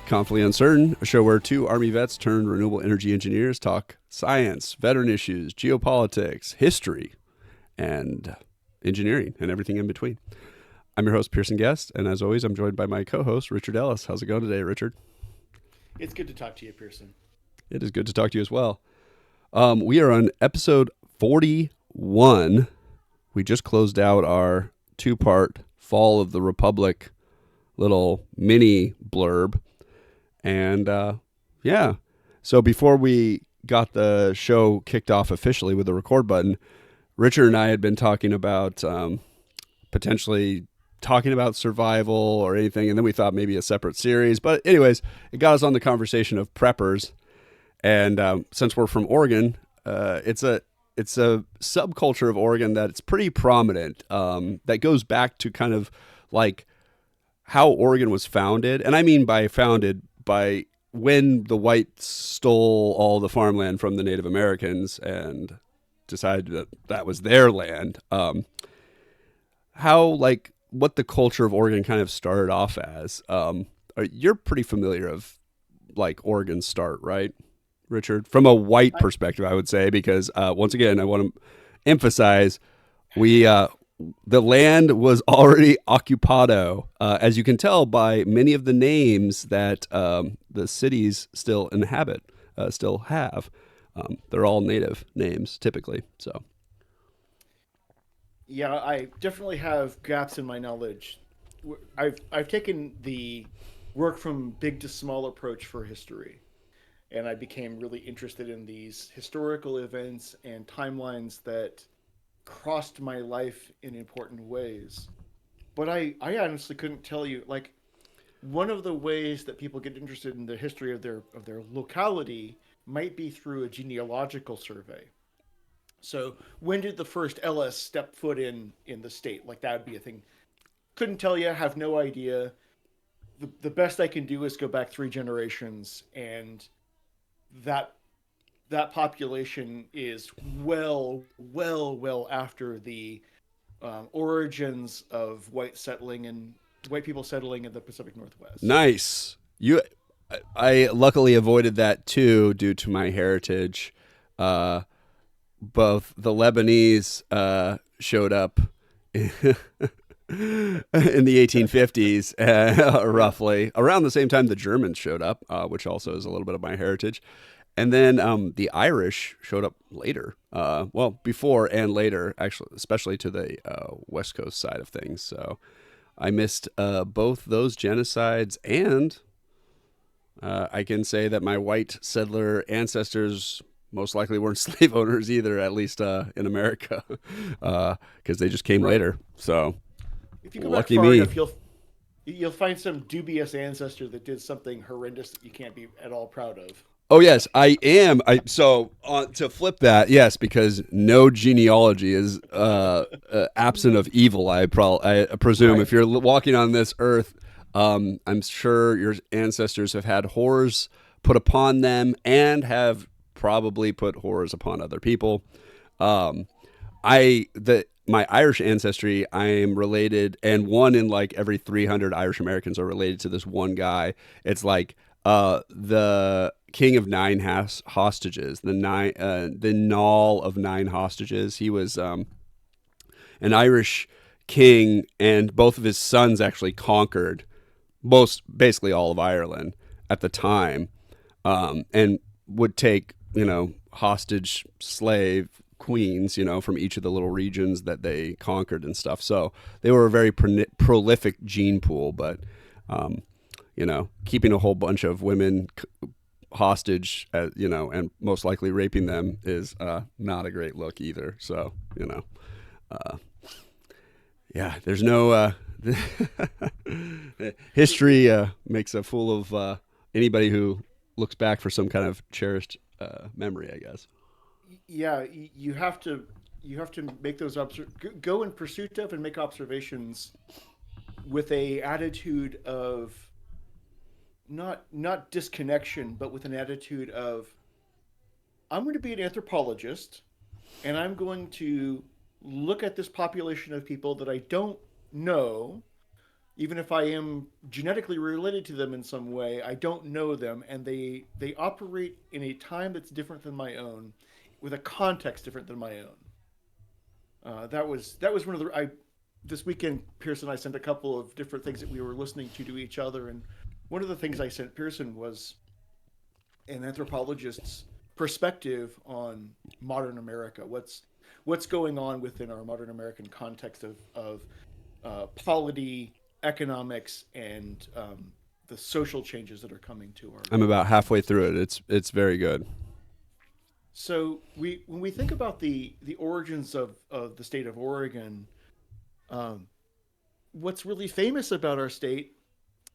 Confidently Uncertain, a show where two Army vets turned renewable energy engineers talk science, veteran issues, geopolitics, history, and engineering, and everything in between. I'm your host, Pearson Guest, and as always, I'm joined by my co host, Richard Ellis. How's it going today, Richard? It's good to talk to you, Pearson. It is good to talk to you as well. We are on episode 41. We just closed out our two-part Fall of the Republic little mini blurb. And yeah, so before we got the show kicked off officially with the record button, Richard and I had been talking about potentially talking about survival or anything, and then we thought maybe a separate series. But anyways, it got us on the conversation of preppers, and since we're from Oregon, it's a subculture of Oregon that it's pretty prominent. That goes back to kind of like how Oregon was founded, and I mean by founded by when the whites stole all the farmland from the Native Americans and decided that that was their land. How like what the culture of Oregon kind of started off as. You're pretty familiar of like Oregon's start, right, Richard? From a white I, perspective, I would say, because once again, I want to emphasize we the land was already occupado, as you can tell by many of the names that the cities still inhabit, still have. They're all native names typically. So yeah, I definitely have gaps in my knowledge. I've taken the work from big to small approach for history, and I became really interested in these historical events and timelines that crossed my life in important ways. But I honestly couldn't tell you like one of the ways that people get interested in the history of their locality might be through a genealogical survey. So when did the first LS step foot in the state? Like that would be a thing. Couldn't tell you. Have no idea. The best I can do is go back 3 generations, and that that population is well after the origins of white people settling in the Pacific Northwest. nice. I luckily avoided that too due to my heritage. Uh, Both the Lebanese showed up in the 1850s, roughly around the same time the Germans showed up, which also is a little bit of my heritage. And then the Irish showed up later. Well, before and later, actually, especially to the West Coast side of things. So I missed both those genocides, and I can say that my white settler ancestors most likely weren't slave owners either, at least in America, because they just came Right. later. So If you go back lucky far me. enough, you'll find some dubious ancestor that did something horrendous that you can't be at all proud of. Oh yes, I am. I so to flip that, yes, because no genealogy is absent of evil. I presume Right. if you're walking on this earth, I'm sure your ancestors have had horrors put upon them and have probably put horrors upon other people. Um, I the my Irish ancestry, I am related, and one in like every 300 Irish Americans are related to this one guy. It's like the king of nine hostages, the Null of nine hostages. He was an Irish king, and both of his sons actually conquered most basically all of Ireland at the time, and would take hostage slave queens from each of the little regions that they conquered and stuff. So they were a very prolific gene pool, but keeping a whole bunch of women hostage, and most likely raping them is not a great look either. So uh, yeah, there's no history makes a fool of anybody who looks back for some kind of cherished memory, I guess. Yeah, you have to make those go in pursuit of and make observations with a attitude of not disconnection, but with an attitude of I'm going to be an anthropologist, and I'm going to look at this population of people that I don't know, even if I am genetically related to them in some way, I don't know them, and they operate in a time that's different than my own, with a context different than my own. That was one of the I this weekend. Pearson and I sent a couple of different things that we were listening to each other, and one of the things I sent Pearson was an anthropologist's perspective on modern America. What's going on within our modern American context of polity, economics, and the social changes that are coming to I'm about our halfway through it. civilization. It's very good. So when we think about the origins of the state of Oregon, um, what's really famous about our state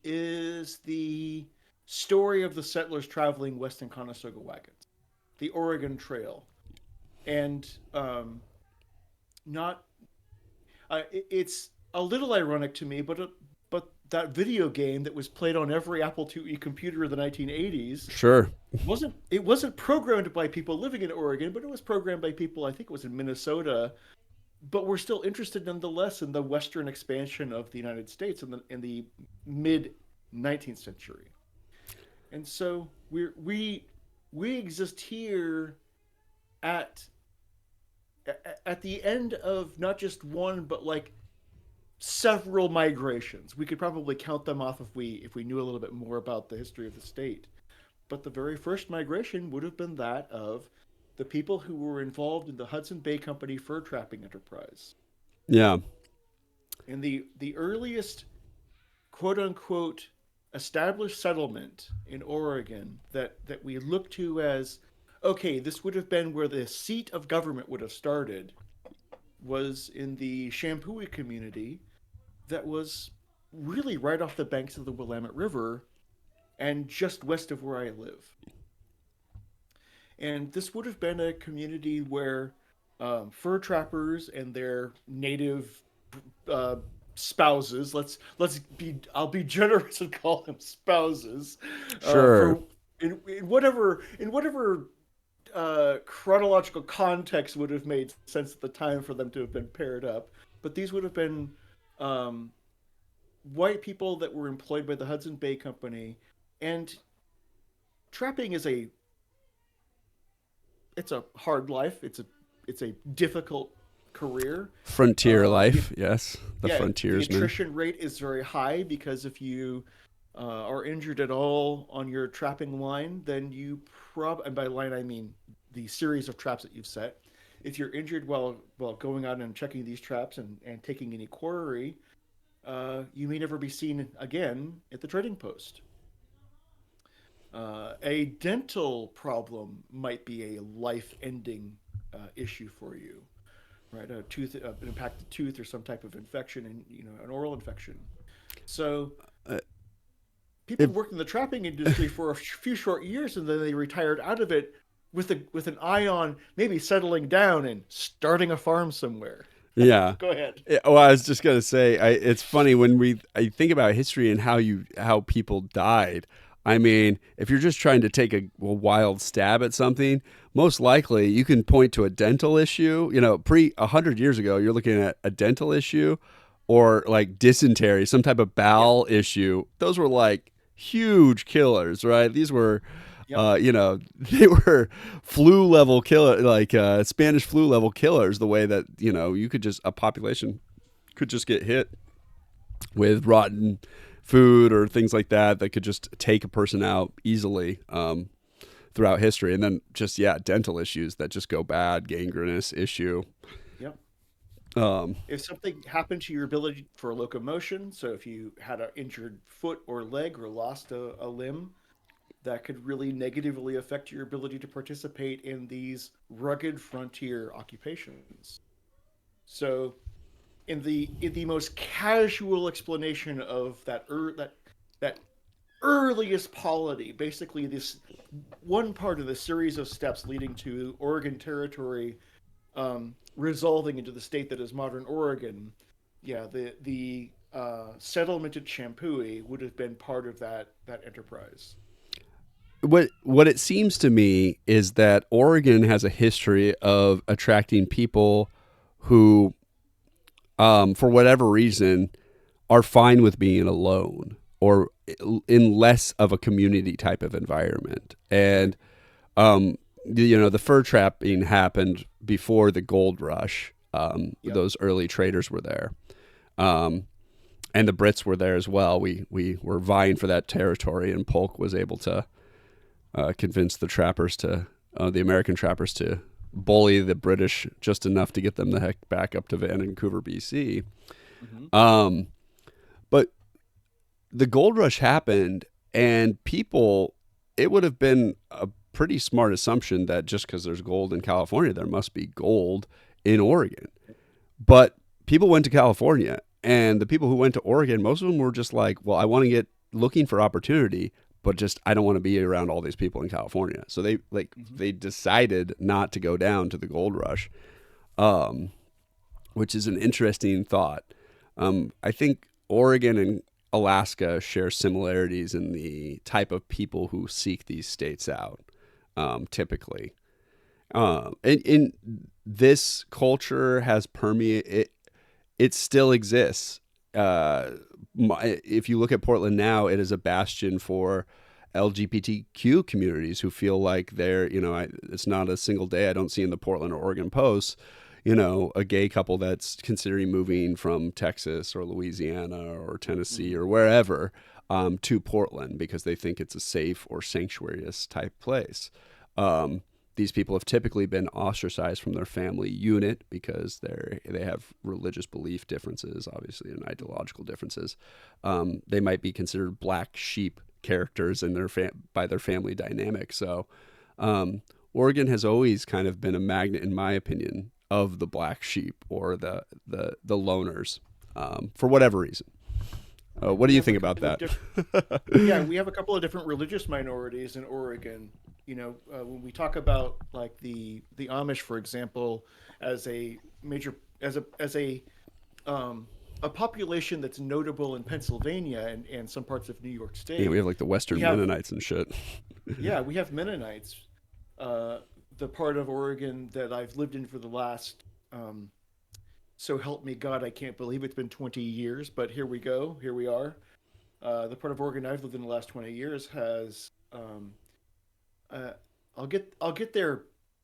is the story of the settlers traveling west in Conestoga wagons, the Oregon Trail, and not it's a little ironic to me, but that video game that was played on every Apple IIe computer in the 1980s Sure. wasn't programmed by people living in Oregon, but it was programmed by people, I think it was in Minnesota, but we're still interested nonetheless in the western expansion of the United States in the mid 19th century. And so we exist here at at the end of not just one but like several migrations. We could probably count them off if we knew a little bit more about the history of the state. But the very first migration would have been that of the people who were involved in the Hudson Bay Company fur trapping enterprise. Yeah. And the earliest quote unquote established settlement in Oregon that we look to as okay, this would have been where the seat of government would have started was in the Shampooey community that was really right off the banks of the Willamette River and just west of where I live. And this would have been a community where fur trappers and their native uh, spouses, let's be I'll be generous and call them spouses, Sure. for in whatever chronological context would have made sense at the time for them to have been paired up. But these would have been um, white people that were employed by the Hudson Bay Company, and trapping is a it's a hard life. It's a difficult career. Frontier The life. Yes. The Yeah, the frontiersman. attrition rate is very high because if you are injured at all on your trapping line, then and by line I mean the series of traps that you've set. If you're injured while going out and checking these traps and taking any quarry, you may never be seen again at the trading post. A dental problem might be a life-ending issue for you, right? An impacted tooth, or some type of infection, and an oral infection. So Uh, people if worked in the trapping industry for a few short years, and then they retired out of it with an eye on maybe settling down and starting a farm somewhere. Yeah. Go ahead. Well, I was just gonna say, it's funny when I think about history and how people died. I mean, if you're just trying to take a wild stab at something, most likely you can point to a dental issue. Pre 100 years ago, you're looking at a dental issue, or like dysentery, some type of Yep. bowel issue. Those were like huge killers, right? These were Yep. they were flu level killer, like Spanish flu level killers. The way that you could just a population could just get hit with rotten food or things like that could just take a person out easily throughout history, and then just dental issues that just go bad, gangrenous issue. Yep. Um, If something happened to your ability for locomotion, so if you had an injured foot or leg or lost a limb, that could really negatively affect your ability to participate in these rugged frontier occupations. So, in the most casual explanation of that earliest polity, basically this one part of the series of steps leading to Oregon Territory resolving into the state that is modern Oregon. Yeah, the settlement at Champooey would have been part of that enterprise. what it seems to me is that Oregon has a history of attracting people who, for whatever reason, are fine with being alone or in less of a community type of environment. And um, the fur trapping happened before the gold rush. Yep. Those early traders were there. Um, and the Brits were there as well. We were vying for that territory, and Polk was able to convince the American trappers to bully the British just enough to get them the heck back up to Vancouver, BC. Hmm. Um, but the gold rush happened, and people, it would have been a pretty smart assumption that just because there's gold in California, there must be gold in Oregon. But people went to California, and the people who went to Oregon, most of them were just like, well, I want to get looking for opportunity, but just I don't want to be around all these people in California. So Hmm. they decided not to go down to the gold rush, um, which is an interesting thought. I think Oregon and Alaska share similarities in the type of people who seek these states out, typically. And this culture has permeated. It still exists. If you look at Portland now, it is a bastion for LGBTQ communities who feel like it's not a single day I don't see in the Portland or Oregon Post, a gay couple that's considering moving from Texas or Louisiana or Tennessee Hmm. or wherever to Portland because they think it's a safe or sanctuarious type place. Um, these people have typically been ostracized from their family unit because they have religious belief differences, obviously, and ideological differences. They might be considered black sheep characters in by their family dynamic. So, Oregon has always kind of been a magnet, in my opinion, of the black sheep or the loners, for whatever reason. What do We you have a think about couple of that? different. Yeah, we have a couple of different religious minorities in Oregon. When we talk about like the Amish, for example, as a major as um, a population that's notable in Pennsylvania and some parts of New York Yeah, we State, have like the we Western have Mennonites and shit. we have Mennonites. The part of Oregon that I've lived in for the last so help me God, I can't believe it's been 20 years, but here we go, here we are. The part of Oregon I've lived in the last 20 years has uh, I'll get their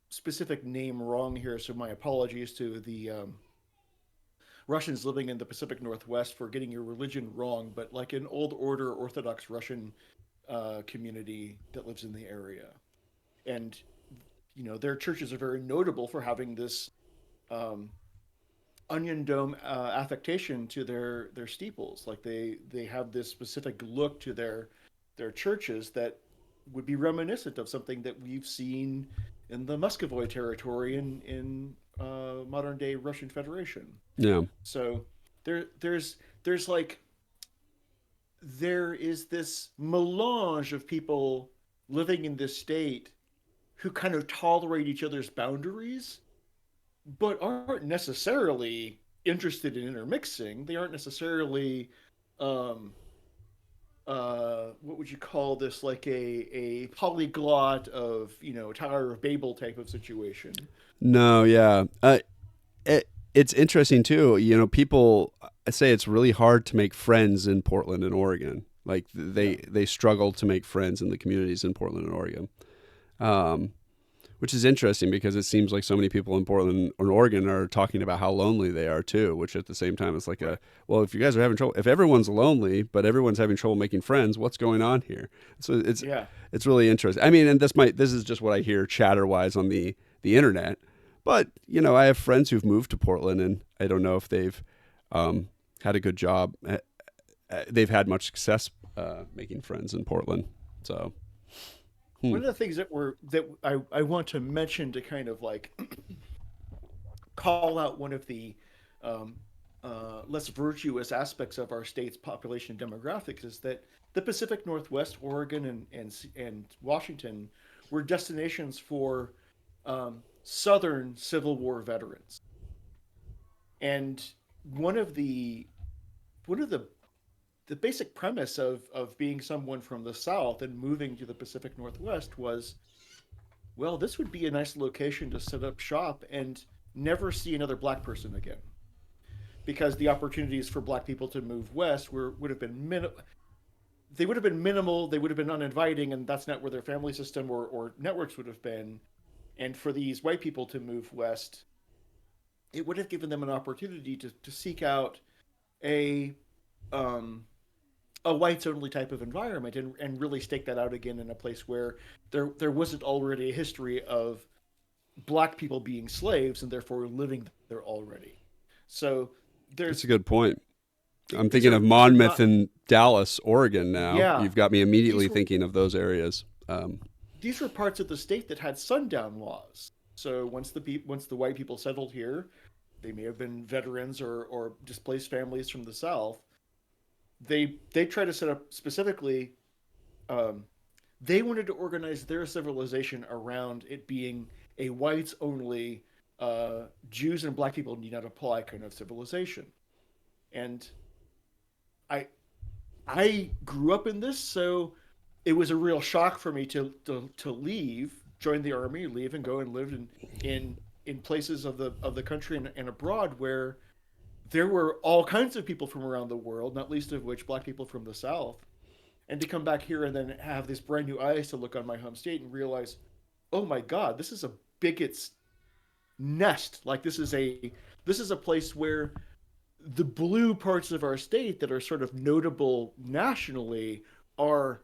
specific name wrong here, so my apologies to the Russians living in the Pacific Northwest for getting your religion wrong, but like an old order Orthodox Russian community that lives in the area, and their churches are very notable for having this um, onion dome affectation to their steeples. Like they have this specific look to their churches that would be reminiscent of something that we've seen in the Muscovy territory in modern day Russian Federation. Yeah. So there's like there is this melange of people living in this state who kind of tolerate each other's boundaries but aren't necessarily interested in intermixing. They aren't necessarily, um, what would you call this? Like a polyglot of Tower of Babel type of situation. No, yeah. It's interesting too. People say it's really hard to make friends in Portland and Oregon. Like Yeah, they struggle to make friends in the communities in Portland and Oregon, um, which is interesting because it seems like so many people in Portland and Oregon are talking about how lonely they are too. Which at the same time is like right. well, if you guys are having trouble, if everyone's lonely but everyone's having trouble making friends, what's going on here? So Yeah, it's really interesting. I mean, and this is just what I hear chatter wise on the internet. But I have friends who've moved to Portland, and I don't know if they've had a good job. They've had much success making friends in Portland. So, hmm. one of the things that I want to mention to kind of like call out one of the um, less virtuous aspects of our state's population demographics is that the Pacific Northwest, Oregon, and Washington were destinations for Southern Civil War veterans, and one of the one of the basic premise of being someone from the South and moving to the Pacific Northwest was, well, this would be a nice location to set up shop and never see another black person again. because the opportunities for black people to move west would have been they would have been minimal, they would have been uninviting, and that's not where their family system or networks would have been. And for these white people to move west, it would have given them an opportunity to seek out a um, a whites only type of environment and really stake that out again in a place where there wasn't already a history of black people being slaves and therefore living there already. So That's there's a good point. I'm thinking of these are Monmouth not and Dallas, Oregon now. yeah You've got me immediately these were thinking of those areas. these were parts of the state that had sundown laws. So once the white people settled here, they may have been veterans or displaced families from the South. They try to set up specifically. Um, they wanted to organize their civilization around it being a whites only, Jews and black people need not apply kind of civilization. And I I grew up in this, so it was a real shock for me to leave, join the army, leave and go and live in places of the country and abroad where there were all kinds of people from around the world, not least of which black people from the South, and to come back here and then have this brand new eyes to look on my home state and realize, oh my God, this is a bigot's nest. Like this is a place where the blue parts of our state that are sort of notable nationally are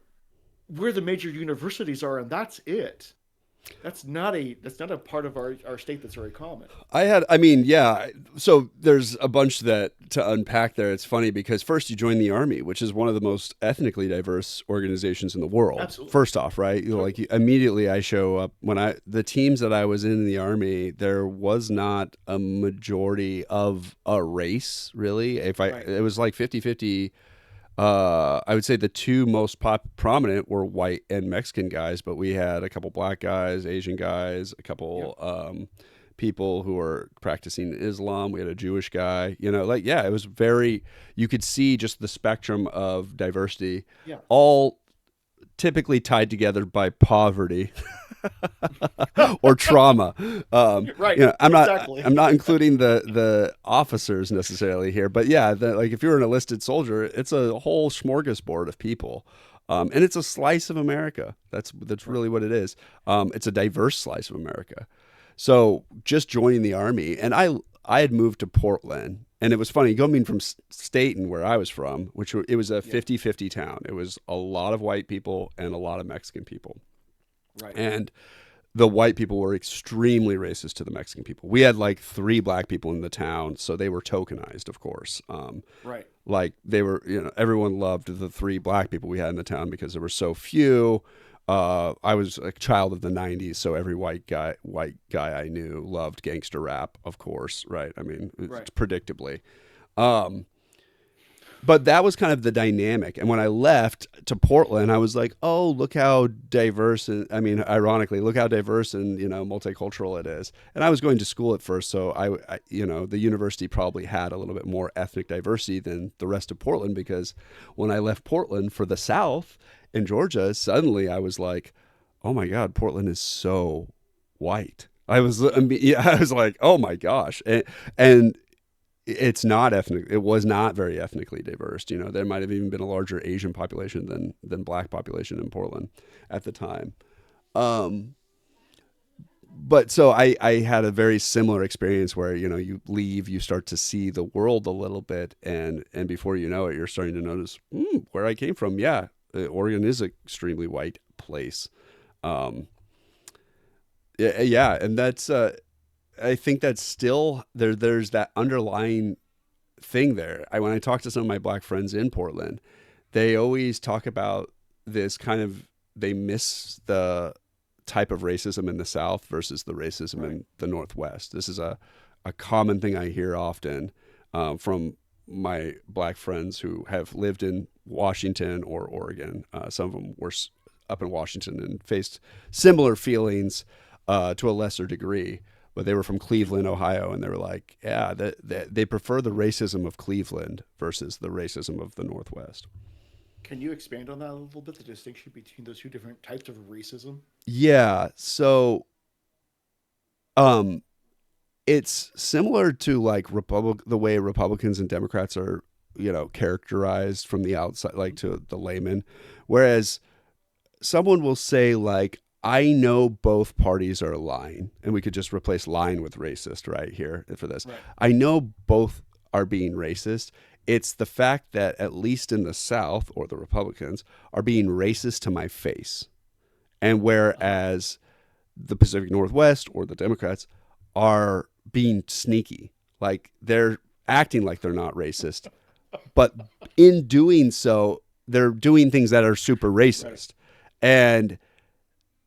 where the major universities are, and that's it. That's not a part of our state that's very common. I mean, yeah. So there's a bunch that to unpack there. It's funny because first you join the army, which is one of the most ethnically diverse organizations in the world. Absolutely. First off, right? Like immediately I show up the teams that I was in the army, there was not a majority of a race really. Right. It was like 50-50. I would say the two most prominent were white and Mexican guys, but we had a couple black guys, Asian guys, a couple people who were practicing Islam. We had a Jewish guy. Like yeah, it was very. You could see just the spectrum of diversity, Yeah. all typically tied together by poverty. Or trauma. Right. I'm not including the officers necessarily here, but yeah, like if you're an enlisted soldier, it's a whole smorgasbord of people, and it's a slice of America. That's really what it is. It's a diverse slice of America. So just joining the army, and I had moved to Portland. And it was funny going from Staten, where I was from, which it was a 50-50 town. It was a lot of white people and a lot of Mexican people. Right. And the white people were extremely racist to the Mexican people. We had like 3 black people in the town, so they were tokenized, of course. Right. Like they were, everyone loved the 3 black people we had in the town because there were so few. I was a child of the '90s, so every white guy I knew loved gangster rap, of course, right? I mean, Right. predictably. Um, but that was kind of the dynamic. And when I left to Portland, I was like, oh, look how diverse. I mean, ironically, look how diverse and, multicultural it is. And I was going to school at first. So the university probably had a little bit more ethnic diversity than the rest of Portland, because when I left Portland for the South in Georgia, suddenly I was like, oh my God, Portland is so white. I was like, oh my gosh. And it's not ethnic. It was not very ethnically diverse. There might have even been a larger Asian population than black population in Portland at the time. But so I had a very similar experience where, you leave, you start to see the world a little bit. And before you know it, you're starting to notice where I came from. Yeah. Oregon is an extremely white place. Yeah. And that's, I think that's still there. There's that underlying thing there. When I talk to some of my black friends in Portland, they always talk about this kind of, they miss the type of racism in the South versus the racism in the Northwest. This is a common thing I hear often from my black friends who have lived in Washington or Oregon. Some of them were up in Washington and faced similar feelings to a lesser degree. But they were from Cleveland, Ohio, and they were like, yeah, they prefer the racism of Cleveland versus the racism of the Northwest. Can you expand on that a little bit? The distinction between those two different types of racism? Yeah. So, um, it's similar to like the way Republicans and Democrats are, characterized from the outside, like to the layman. Whereas someone will say like, I know both parties are lying, and we could just replace lying with racist right here for this. Right. I know both are being racist. It's the fact that at least in the South, or the Republicans are being racist to my face. And whereas the Pacific Northwest or the Democrats are being sneaky, like they're acting like they're not racist, but in doing so, they're doing things that are super Right. racist. And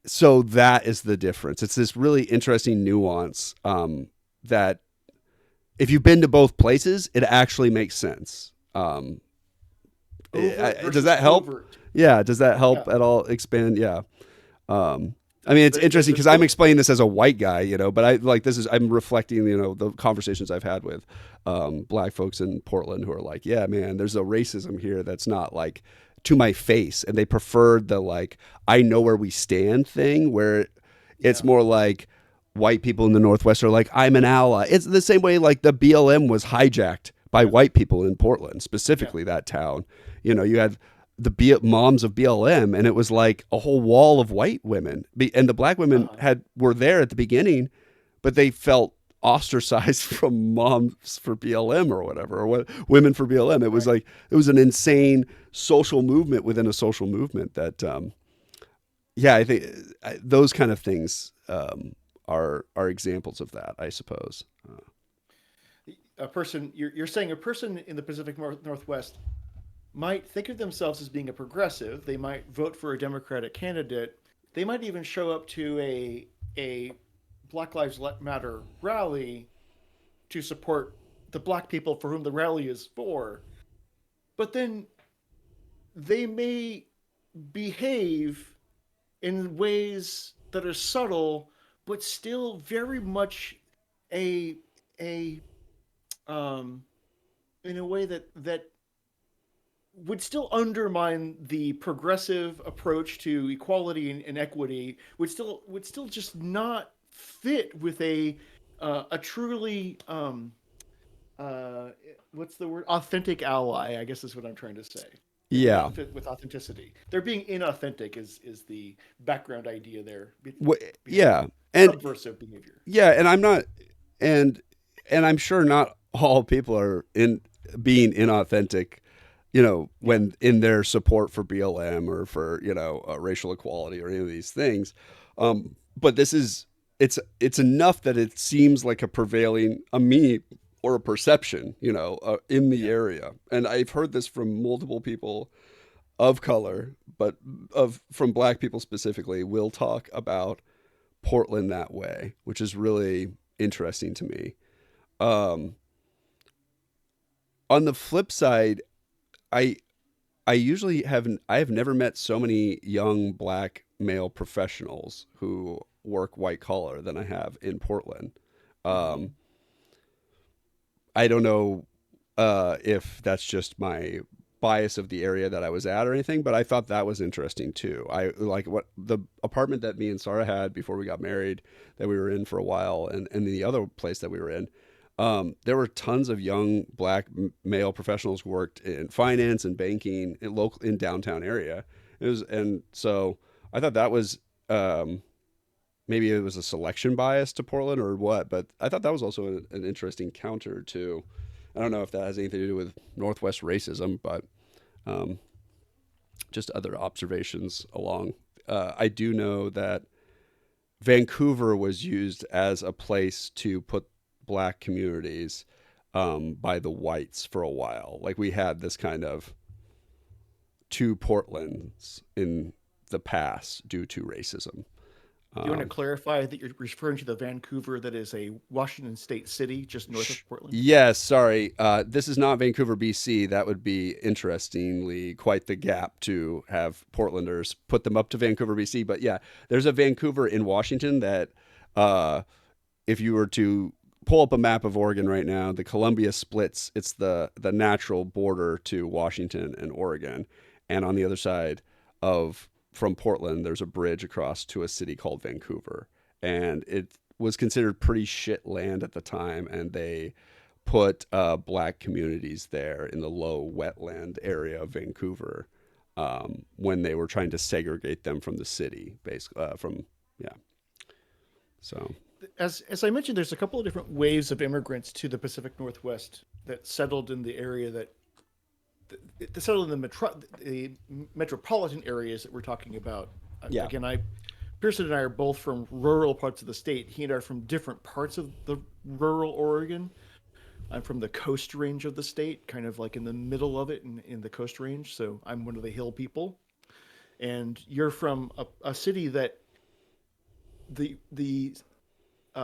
so that is the difference. It's this really interesting nuance that if you've been to both places, it actually makes sense. Overt Does versus that help? covert. Yeah. Does that Yeah. help at all expand? Yeah. I mean, it's But interesting there's because I'm still explaining this as a white guy, but I'm reflecting, the conversations I've had with black folks in Portland who are like, yeah, man, there's a racism here that's not like to my face. And they preferred the like, I know where we stand thing, where it's yeah. more like white people in the Northwest are like, I'm an ally. It's the same way like the BLM was hijacked by Yeah. white people in Portland, Yeah. specifically that town. You had moms of BLM, and it was like a whole wall of white women, and the black women Uh-huh. were there at the beginning, but they felt ostracized from moms for BLM or whatever, or what women for BLM. It was Right. like it was an insane social movement within a social movement that, yeah, I think those kind of things are examples of that, I suppose. A person you're saying a person in the Pacific Northwest might think of themselves as being a progressive. They might vote for a Democratic candidate. They might even show up to a Black Lives Matter rally to support the black people for whom the rally is for. But then they may behave in ways that are subtle, but still very much a a um, in a way that would still undermine the progressive approach to equality and equity. Would still just not fit with a truly uh, what's the word, authentic ally, I guess is what I'm trying to say. It would Yeah. not fit with authenticity. They're being inauthentic is the background idea there behind Yeah. And subversive behavior. yeah, and I'm not, and I'm sure not all people are in being inauthentic, Yeah. when in their support for BLM or for racial equality or any of these things. But it's enough that it seems like a prevailing a me or a perception, in the Yeah. area. And I've heard this from multiple people of color, but of from black people specifically, will talk about Portland that way, which is really interesting to me. Um, on the flip side, I I usually haven't I have never met so many young black male professionals who work white collar than I have in Portland. Mm-hmm. Um, I don't know if that's just my bias of the area that I was at or anything, but I thought that was interesting too. I like what the apartment that me and Sarah had before we got married that we were in for a while, and the other place that we were in. There were tons of young black male professionals who worked in finance and banking in downtown area. And so I thought that was maybe it was a selection bias to Portland or what, but I thought that was also an interesting counter to. I don't know if that has anything to do with Northwest racism, but um, just other observations along. I do know that Vancouver was used as a place to put black communities by the whites for a while. Like we had this kind of two Portlands in the past due to racism. Do you want to Um, clarify that you're referring to the Vancouver that is a Washington State city just north of Portland? Yes, sorry. This is not Vancouver, BC. That would be interestingly quite the gap to have Portlanders put them up to Vancouver, BC. But yeah, there's a Vancouver in Washington that, uh, if you were to pull up a map of Oregon right now, the Columbia splits. It's the natural border to Washington and Oregon, and on the other side of from Portland, there's a bridge across to a city called Vancouver, and it was considered pretty shit land at the time, and they put black communities there in the low wetland area of Vancouver when they were trying to segregate them from the city, basically. Yeah, so As I mentioned, there's a couple of different waves of immigrants to the Pacific Northwest that settled in the area that settled in the metropolitan areas that we're talking about. yeah, Again, Pearson and I are both from rural parts of the state. He and I are from different parts of the rural Oregon. I'm from the coast range of the state, kind of like in the middle of it in the coast range. So I'm one of the hill people. And you're from a city that the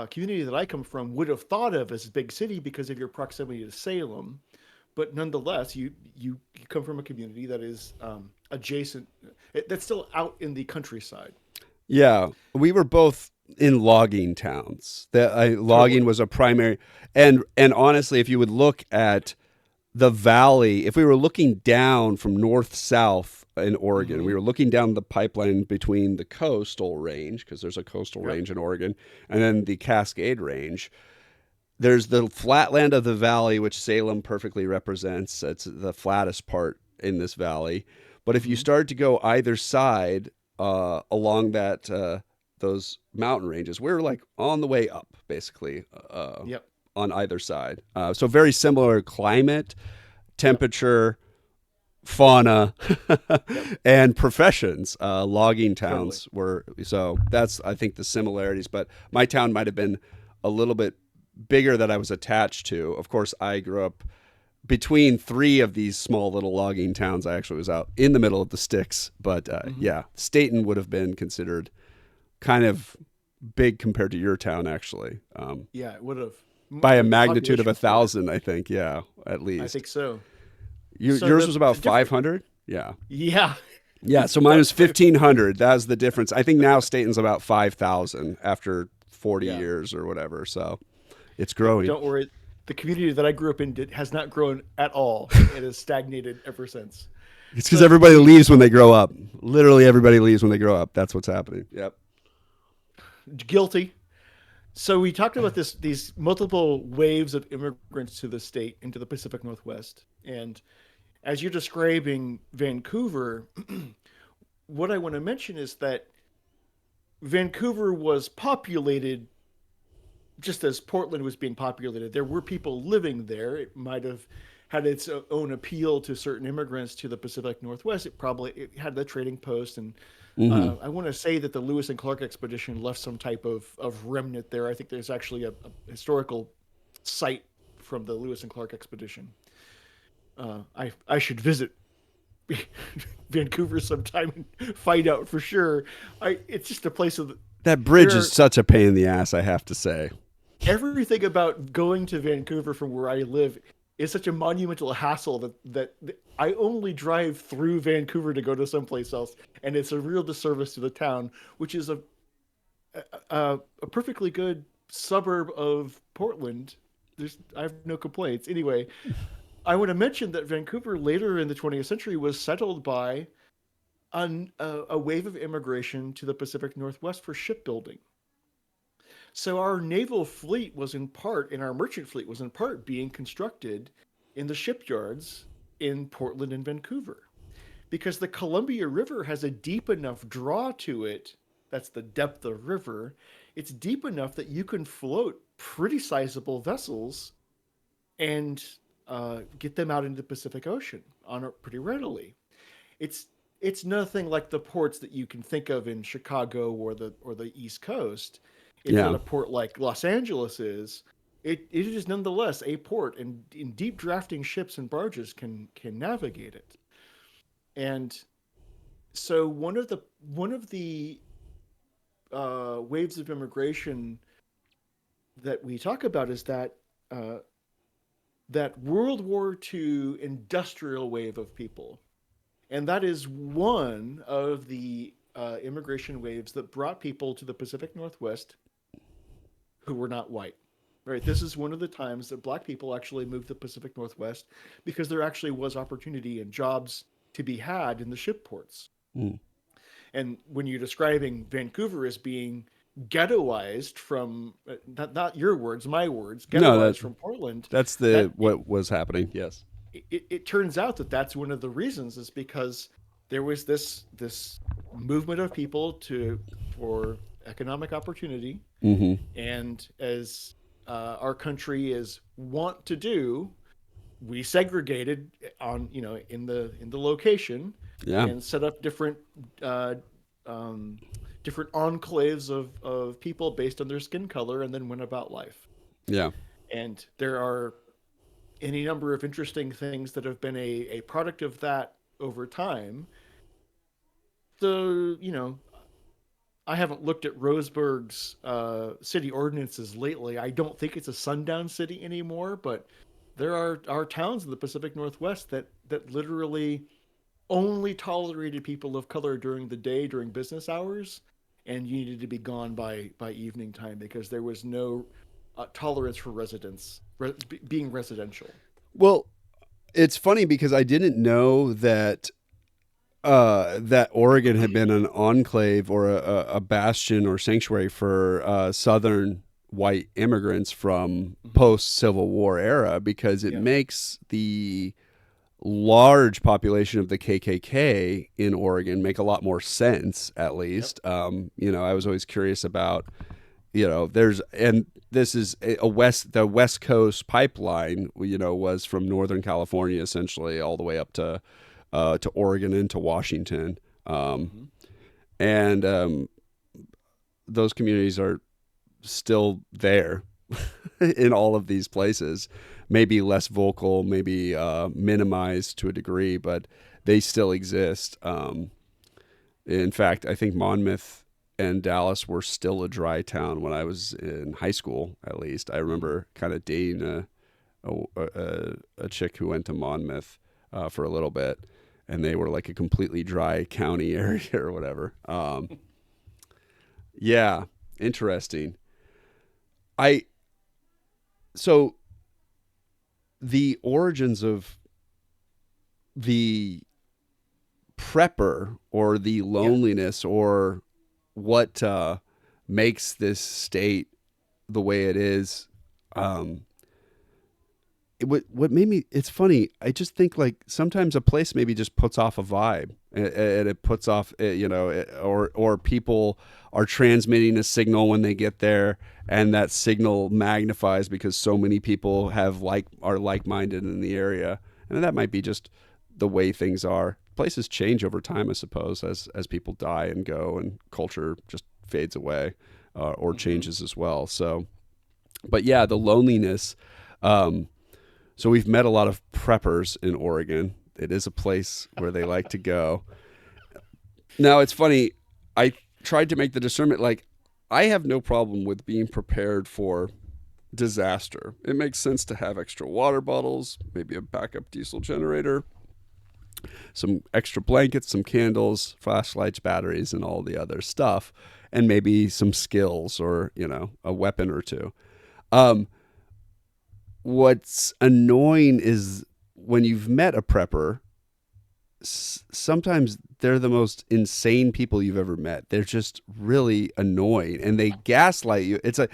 community that I come from would have thought of as a big city because of your proximity to Salem. But nonetheless, you come from a community that is adjacent, that's still out in the countryside. yeah. We were both in logging towns. Logging Totally. was a primary, and honestly, if you would look at the valley, if we were looking down from north south in Oregon, we Mm-hmm. were looking down the pipeline between the coastal range, because there's a coastal Yep. range in Oregon, and then the Cascade Range. There's the flatland of the valley, which Salem perfectly represents. It's the flattest part in this valley. But if you Mm-hmm. start to go either side along those mountain ranges, we're like on the way up, basically, Yep. on either side. So very similar climate, Yep. temperature, fauna, Yep. and professions. Logging Totally. towns were, so that's, I think, the similarities. But my town might have been a little bit bigger that I was attached to. Of course, I grew up between three of these small little logging towns. I actually was out in the middle of the sticks. But Mm-hmm. yeah, Staten would have been considered kind of big compared to your town, actually, Yeah, it would have. by a magnitude of Population for it. 1,000, I think. Yeah, at I least. think so. So Yours was about the different. 500. Yeah. Yeah. Yeah. So mine About was five. 1,500. That's the difference. I think now Staten's about 5,000 after 40 Yeah. years or whatever. So it's growing. Don't worry. The community that I grew up in has not grown at all. It has stagnated ever since. It's because So everybody leaves when they grow up. Literally, everybody leaves when they grow up. That's what's happening. Yep. guilty. So we talked about these multiple waves of immigrants to the state into the Pacific Northwest, and as you're describing Vancouver, what I want to mention is that Vancouver was populated just as Portland was being populated. There were people living there. It might have had its own appeal to certain immigrants to the Pacific Northwest. It had the trading post, and Hmm. I want to say that the Lewis and Clark expedition left some type of remnant there. I think there's actually a historical site from the Lewis and Clark expedition. I should visit Vancouver sometime and find out for sure. It's just a place of That bridge is there. such a pain in the ass, I have to say. Everything about going to Vancouver from where I live is such a monumental hassle that I only drive through Vancouver to go to someplace else, and it's a real disservice to the town, which is a perfectly good suburb of Portland. I have no complaints. Anyway, I want to mention that Vancouver later in the 20th century was settled by a wave of immigration to the Pacific Northwest for shipbuilding. So our naval fleet was in part, and our merchant fleet was in part being constructed in the shipyards in Portland and Vancouver because the Columbia River has a deep enough draw to it. That's the depth of river. It's deep enough that you can float pretty sizable vessels and get them out into the Pacific Ocean on it pretty readily. It's it's nothing like the ports that you can think of in Chicago or the East Coast. It's not Yeah. a port like Los Angeles is. It is nonetheless a port, and in deep drafting ships and barges can navigate it. And so one of the waves of immigration that we talk about is uh, that World War II industrial wave of people, and that is one of the immigration waves that brought people to the Pacific Northwest who were not white. Right, this is one of the times that black people actually moved to the Pacific Northwest because there actually was opportunity and jobs to be had in the ship ports. Mm. And when you're describing Vancouver as being ghettoized from not your words, my words, No, ghettoized from Portland, that's that what was happening. Yes. it turns out that that's one of the reasons is because there was this movement of people to for economic opportunity, Mm-hmm. and as our country is wont to do, we segregated on in the location Yeah. and set up uh, um, different enclaves of people based on their skin color, and then went about life. Yeah. And there are any number of interesting things that have been a product of that over time. So, I haven't looked at Roseburg's city ordinances lately. I don't think it's a sundown city anymore, but there are towns in the Pacific Northwest that literally only tolerated people of color during the day during business hours, and you needed to be gone by evening time because there was no tolerance for being residential. Well, it's funny because I didn't know that Oregon had been an enclave or a bastion or sanctuary for Southern white immigrants from Mm-hmm. post Civil War era, because it Yeah. makes the large population of the KKK in Oregon make a lot more sense, at Yep. least. I was always curious about, there's, and this is the West Coast pipeline, was from Northern California essentially all the way up to Oregon and to Washington. Um, Mm-hmm. and those communities are still there in all of these places. Maybe less vocal, maybe minimized to a degree, but they still exist. In fact, I think Monmouth and Dallas were still a dry town when I was in high school. At least I remember kind of dating a chick who went to Monmouth for a little bit, and they were like a completely dry county area or whatever. Yeah, interesting. I so the origins of the prepper or the Yeah. loneliness or what makes this state the way it is. Um, what made me, it's funny, I just think like sometimes a place maybe just puts off a vibe, and it puts off or people are transmitting a signal when they get there, and that signal magnifies because so many people are like-minded in the area, and that might be just the way things are. Places change over time, I suppose, as people die and go and culture just fades away, or Mm-hmm. changes as well. So but yeah, the loneliness. um, so we've met a lot of preppers in Oregon. It is a place where they like to go. Now it's funny. I tried to make the discernment. Like, I have no problem with being prepared for disaster. It makes sense to have extra water bottles, maybe a backup diesel generator, some extra blankets, some candles, flashlights, batteries, and all the other stuff, and maybe some skills or a weapon or two. Um, what's annoying is when you've met a prepper, sometimes they're the most insane people you've ever met. They're just really annoying and they gaslight you. It's like,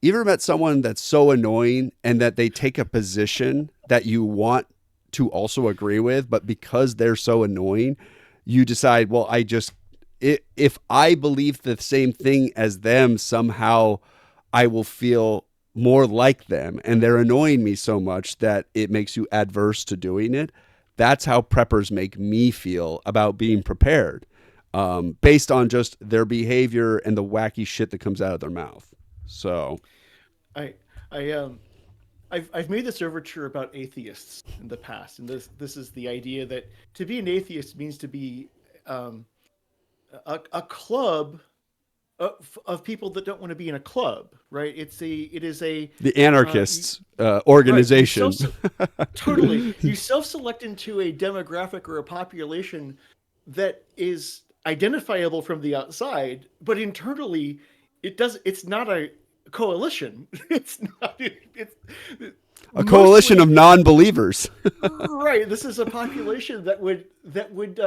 you ever met someone that's so annoying and that they take a position that you want to also agree with, but because they're so annoying, you decide, well, if I believe the same thing as them, somehow I will feel more like them, and they're annoying me so much that it makes you adverse to doing it. That's how preppers make me feel about being prepared, based on just their behavior and the wacky shit that comes out of their mouth. So, I I I've made this overture about atheists in the past, and this is the idea that to be an atheist means to be um, a club of people that don't want to be in a club, right? It is a the you, anarchists right. organization. You self-select into a demographic or a population that is identifiable from the outside, but internally it's not a coalition. It's not. It's A coalition of mostly non-believers. right. This is a population that would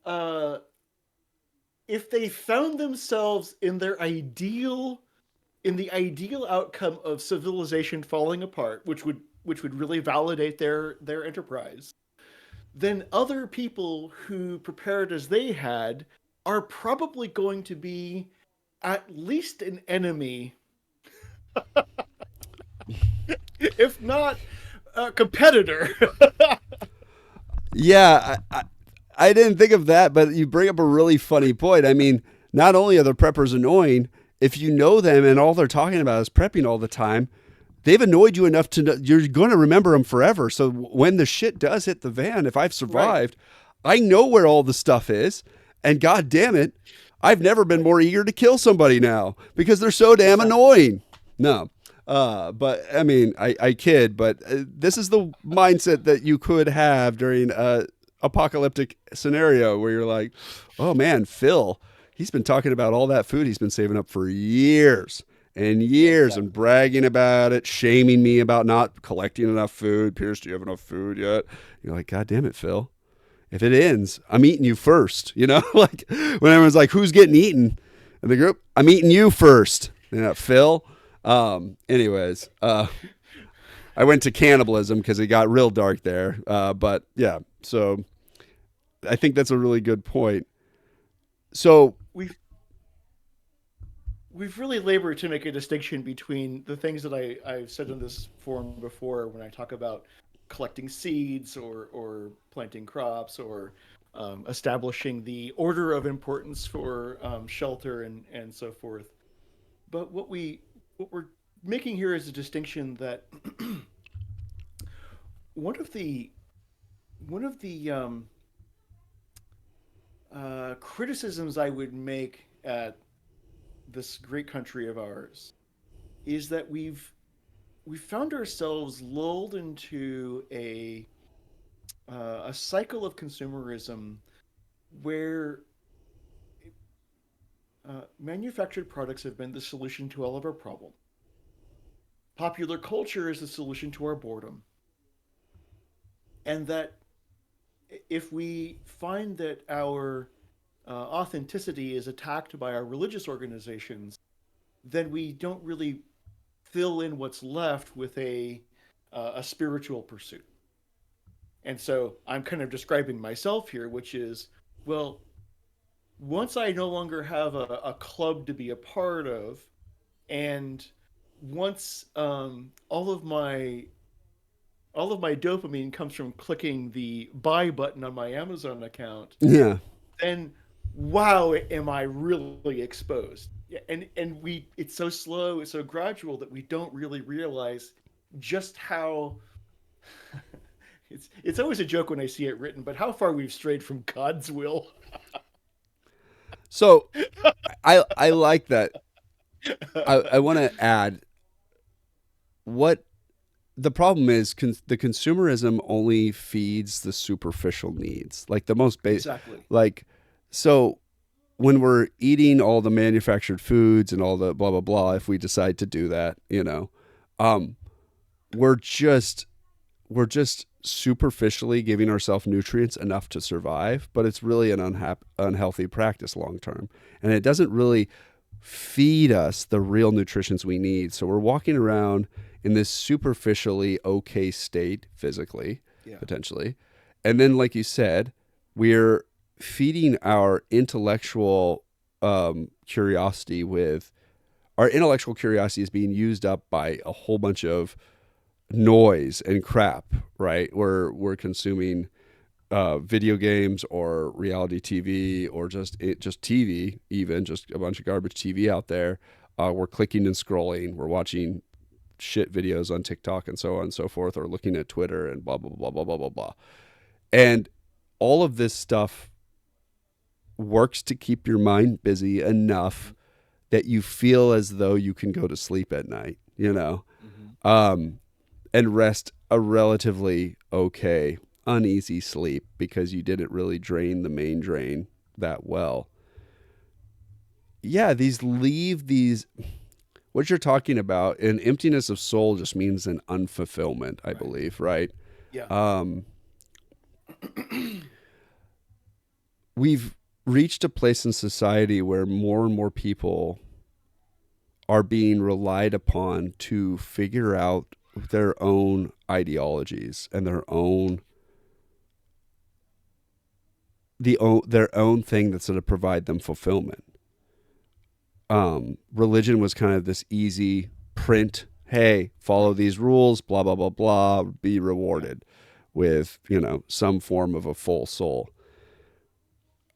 uh if they found themselves in the ideal outcome of civilization falling apart, which would really validate their enterprise, then other people who prepared as they had are probably going to be at least an enemy, if not a competitor. Yeah, I didn't think of that, but you bring up a really funny point. I mean, not only are the preppers annoying, if you know them and all they're talking about is prepping all the time, they've annoyed you enough to know you're going to remember them forever. So when the shit does hit the van, if I've Right. survived, I know where all the stuff is. And God damn it, I've never been more eager to kill somebody now because they're so damn Exactly. annoying. No. But I mean, I kid, but this is the mindset that you could have during a apocalyptic scenario where you're like, oh man, Phil, he's been talking about all that food he's been saving up for years and years and Exactly. bragging about it, shaming me about not collecting enough food. Pierce, do you have enough food yet? You're like, God damn it, Phil. If it ends, I'm eating you first. You know, like when everyone's like, who's getting eaten in the group? I'm eating you first. Yeah, Phil. Anyways, I went to cannibalism because it got real dark there. But yeah, so I think that's a really good point. So We've really labored to make a distinction between the things that I've said in this forum before when I talk about collecting seeds or planting crops or establishing the order of importance for shelter and so forth. But what we're making here is a distinction that one of the one of the criticisms I would make at this great country of ours is that we've found ourselves lulled into a cycle of consumerism where manufactured products have been the solution to all of our problems. Popular culture is the solution to our boredom, and that if we find that our authenticity is attacked by our religious organizations, then we don't really fill in what's left with a spiritual pursuit. And so I'm kind of describing myself here, which is, well, once I no longer have a club to be a part of, and once all of my dopamine comes from clicking the buy button on my Amazon account, yeah. then wow, am I really exposed? Yeah, and we it's so slow, it's so gradual that we don't really realize just how it's always a joke when I see it written, but how far we've strayed from God's will. So I like that. I want to add what the problem is. The consumerism only feeds the superficial needs, like the most basic. Exactly. Like so, when we're eating all the manufactured foods and all the blah blah blah, if we decide to do that, um, we're just we're just superficially giving ourselves nutrients enough to survive, but it's really an unhealthy practice long term, and it doesn't really feed us the real nutritions we need. So we're walking around in this superficially okay state physically, Yeah. potentially, and then, like you said, we're feeding our curiosity with our intellectual curiosity is being used up by a whole bunch of noise and crap, right? We're consuming video games or reality TV or just TV, even just a bunch of garbage TV out there. We're clicking and scrolling. We're watching shit videos on TikTok and so on and so forth, or looking at Twitter and blah blah blah blah blah blah blah. And all of this stuff works to keep your mind busy enough that you feel as though you can go to sleep at night, Mm-hmm. um, and rest a relatively okay, uneasy sleep because you didn't really drain the main drain that well. Yeah, what you're talking about, an emptiness of soul just means an unfulfillment, I Right. believe, right? Yeah. Um, we've reached a place in society where more and more people are being relied upon to figure out their own ideologies and their own thing that's going to provide them fulfillment. Religion was kind of this easy print. Hey, follow these rules, blah, blah, blah, blah, be rewarded with, some form of a full soul.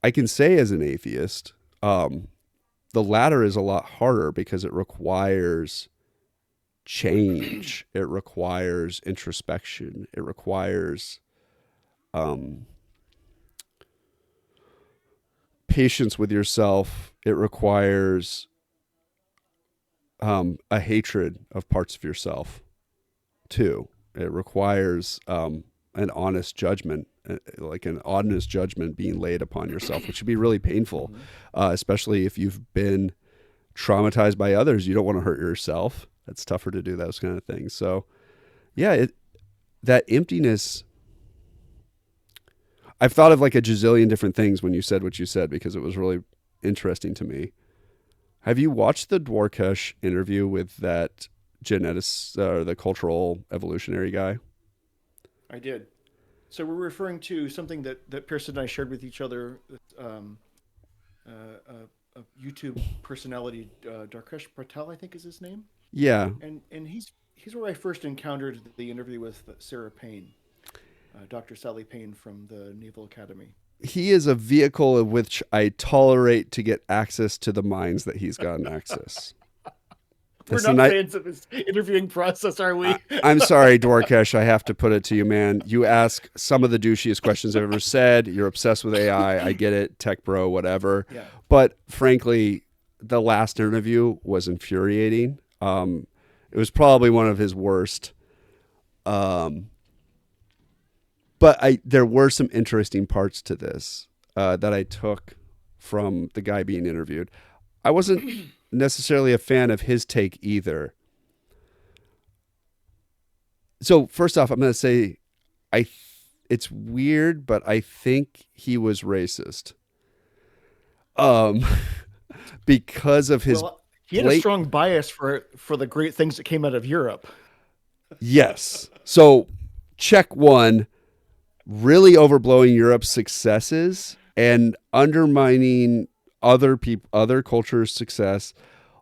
I can say as an atheist, the latter is a lot harder because it requires change. It requires introspection. It requires patience with yourself. It requires a hatred of parts of yourself too. It requires an honest judgment, like an honest judgment being laid upon yourself, which would be really painful, especially if you've been traumatized by others. You don't want to hurt yourself. It's tougher to do those kind of things. So yeah, that emptiness, I've thought of like a gazillion different things when you said what you said, because it was really interesting to me. Have you watched the Dwarkesh interview with that geneticist, the cultural evolutionary guy? I did. So we're referring to something that Pearson and I shared with each other. A YouTube personality, Darkesh Patel, I think is his name. Yeah. And he's where I first encountered the interview with Sarah Payne, Dr. Sally Payne from the Naval Academy. He is a vehicle of which I tolerate to get access to the minds that he's gotten access. We're not fans of his interviewing process, are we? I'm sorry, Dwarkesh. I have to put it to you, man. You ask some of the douchiest questions I've ever said. You're obsessed with AI. I get it. Tech bro, whatever. Yeah. But frankly, the last interview was infuriating. It was probably one of his worst. But there were some interesting parts to this that I took from the guy being interviewed. I wasn't necessarily a fan of his take either. So first off, I'm going to say it's weird, but I think he was racist. Because of his he had a strong bias for the great things that came out of Europe. Yes. So check one, really overblowing Europe's successes and undermining other cultures' success.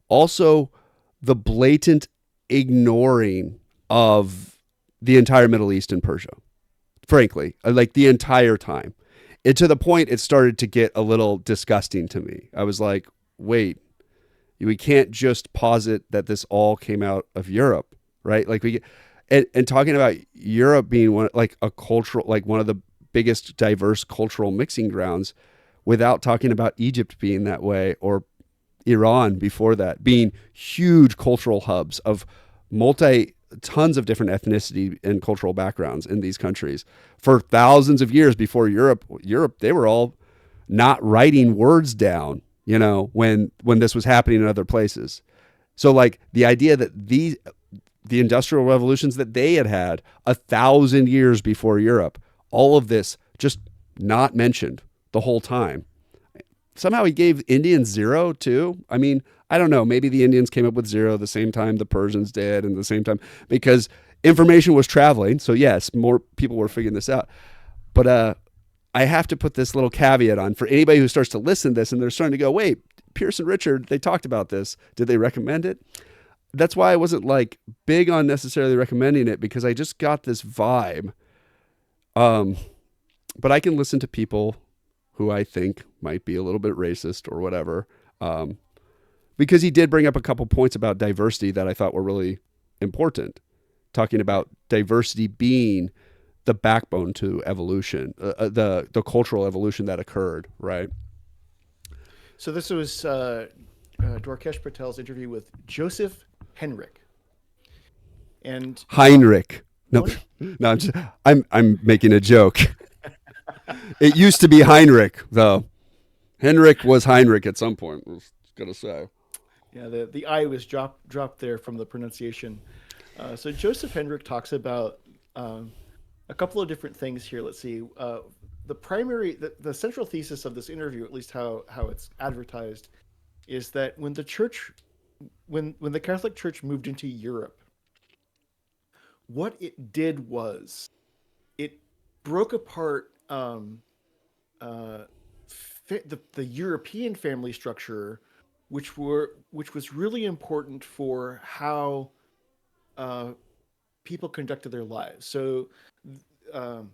Also, the blatant ignoring of the entire Middle East and Persia. Frankly, like the entire time. To the point it started to get a little disgusting to me. I was like, wait, we can't just posit that this all came out of Europe, right? Like and talking about Europe being one of the biggest diverse cultural mixing grounds, without talking about Egypt being that way, or Iran before that being huge cultural hubs of tons of different ethnicity and cultural backgrounds in these countries for thousands of years before Europe, they were all not writing words down, when this was happening in other places. So like the idea that the industrial revolutions that they had 1,000 years before Europe, all of this just not mentioned the whole time. Somehow he gave Indians 0 too. I mean, I don't know. Maybe the Indians came up with 0 the same time the Persians did, and the same time because information was traveling. So yes, more people were figuring this out. But I have to put this little caveat on for anybody who starts to listen to this and they're starting to go, wait, Pierce and Richard, they talked about this. Did they recommend it? That's why I wasn't like big on necessarily recommending it, because I just got this vibe. But I can listen to people who I think might be a little bit racist or whatever. Because he did bring up a couple points about diversity that I thought were really important. Talking about diversity being the backbone to evolution, the cultural evolution that occurred, right? So this was Dwarkesh Patel's interview with Joseph Henrich. And Heinrich. No, I'm making a joke. It used to be Heinrich, though. Henrik was Heinrich at some point, I was going to say. Yeah, the I was dropped there from the pronunciation. So Joseph Henrich talks about a couple of different things here. Let's see. the central thesis of this interview, at least how it's advertised, is that when the Catholic Church moved into Europe, what it did was it broke apart uh, the European family structure, which was really important for how uh, people conducted their lives. So, um,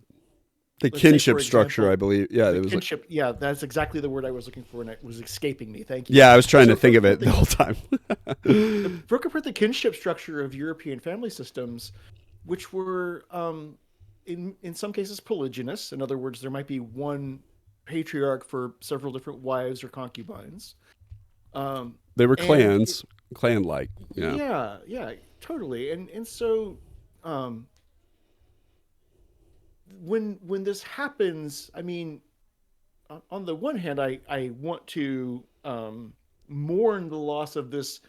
The let's say, kinship for structure, I example, believe. Yeah, the it was like, kinship. Yeah, that's exactly the word I was looking for, and it was escaping me. Thank you. yeah, I was trying So to it think broke of apart it the whole time. it broke apart the kinship structure of European family systems, which were in some cases polygynous. In other words, there might be one patriarch for several different wives or concubines. Um, They were and clan like. Yeah. yeah, yeah, totally. And so um, when this happens, I mean, on the one hand, I want to mourn the loss of this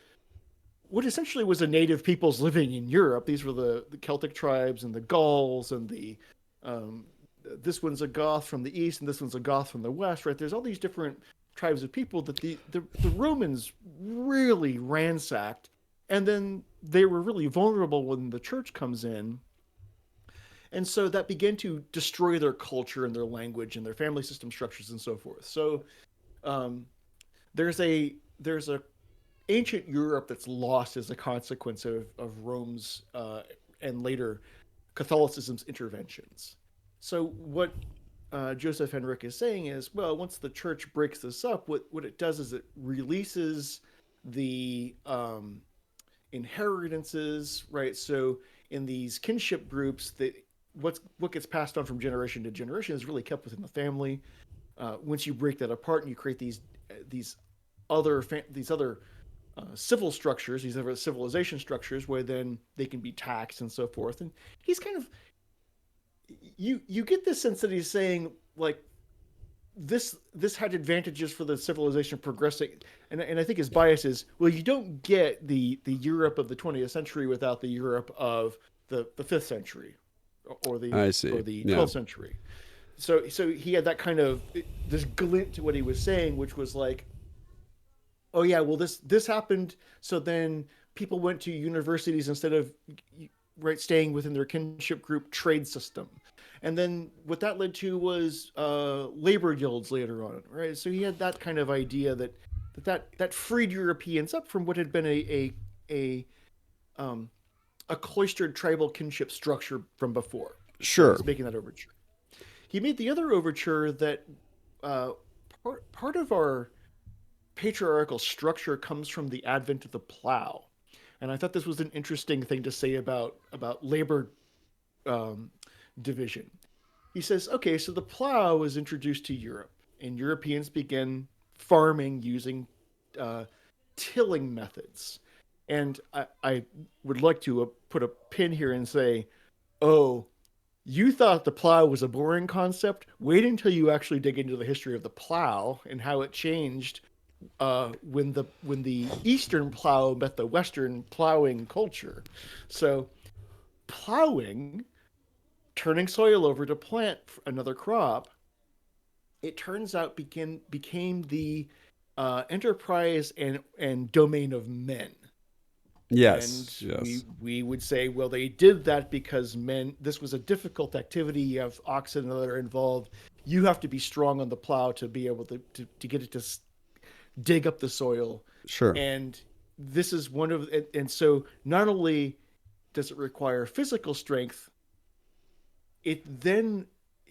what essentially was a native peoples living in Europe. These were the Celtic tribes and the Gauls and the um, this one's a Goth from the east and this one's a Goth from the west. Right? There's all these different tribes of people that the Romans really ransacked, and then they were really vulnerable when the church comes in, and so that began to destroy their culture and their language and their family system structures and so forth. So um, there's a ancient Europe that's lost as a consequence of Rome's and later Catholicism's interventions. So what Joseph Henrich is saying is, well, once the church breaks this up, what it does is it releases the inheritances, right? So in these kinship groups, that what gets passed on from generation to generation is really kept within the family. Once you break that apart and you create these these other civil structures, these other civilization structures, where then they can be taxed and so forth. And he's kind of you get this sense that he's saying like this had advantages for the civilization progressing, and I think his bias is well, you don't get the Europe of the 20th century without the Europe of the 5th century or I see. the Yeah. 12th century. So he had that kind of this glint to what he was saying, which was like, oh yeah, well this happened, so then people went to universities instead of right staying within their kinship group trade system, and then what that led to was labor guilds later on, right? So he had that kind of idea that freed Europeans up from what had been a um, a cloistered tribal kinship structure from before. So Sure. he's making that overture. He made the other overture that uh, part of our patriarchal structure comes from the advent of the plow, and I thought this was an interesting thing to say about labor um, division. He says, okay, so the plow was introduced to Europe, and Europeans began farming using uh, tilling methods. And I would like to put a pin here and say, oh, you thought the plow was a boring concept? Wait until you actually dig into the history of the plow and how it changed when the Eastern plow met the Western plowing culture. So plowing, turning soil over to plant another crop, it turns out became the enterprise and domain of men. And Yes. we Yes. we would say, well, they did that because men. This was a difficult activity. You have oxen that are involved. You have to be strong on the plow to be able to get it to dig up the soil. Sure. And this is one of and so not only does it require physical strength, it then,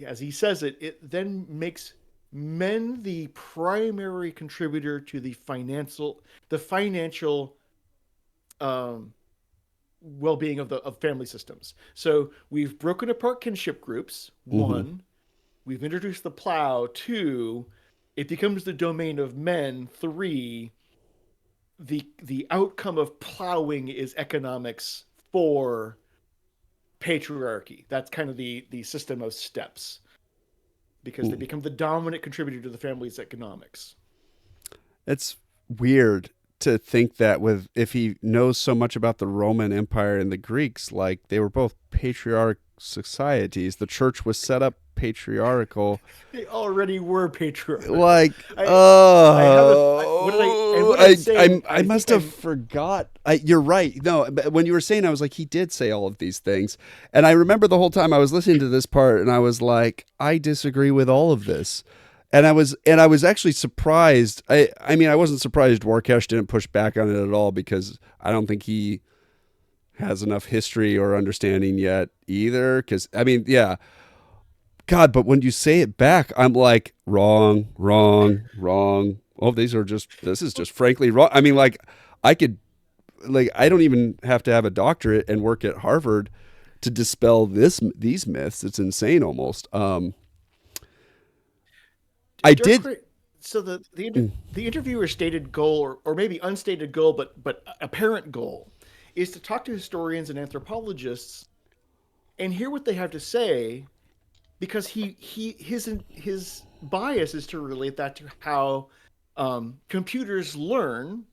as he says it then makes men the primary contributor to the financial um, well-being of family systems. So we've broken apart kinship groups. Hmm. One, we've introduced the plow. Two, it becomes the domain of men. Three, the outcome of plowing is economics for patriarchy. That's kind of the system of steps because they become the dominant contributor to the family's economics. It's weird to think that with if he knows so much about the Roman Empire and the Greeks, like they were both patriarch societies. The church was set up patriarchal. They already were patriarchal. Like, I I have a what did I and what I'm saying. I I must think have I'm forgot. You're right. No, but when you were saying, I was like, he did say all of these things, and I remember the whole time I was listening to this part, and I was like, I disagree with all of this, and I was actually surprised. I mean, I wasn't surprised Warkesh didn't push back on it at all because I don't think he has enough history or understanding yet either. Because I mean, yeah, God, but when you say it back, I'm like, wrong, wrong, wrong. Oh, this is just frankly wrong. I mean, like, I could, like, I don't even have to have a doctorate and work at Harvard to dispel these myths. It's insane almost. I Dirk. did. So the interviewer's stated goal, or maybe unstated goal, but apparent goal, is to talk to historians and anthropologists and hear what they have to say, because his bias is to relate that to how computers learn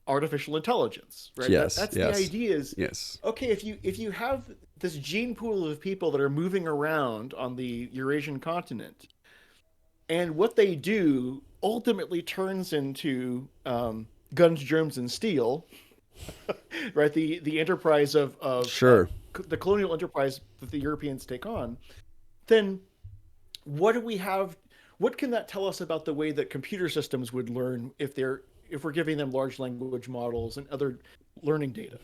artificial intelligence, right? Yes, That's the yes, idea. Is yes. okay if you have this gene pool of people that are moving around on the Eurasian continent, and what they do ultimately turns into guns, germs, and steel, right? The enterprise of Sure. the colonial enterprise that the Europeans take on. Then what do we have? What can that tell us about the way that computer systems would learn if we're giving them large language models and other learning data?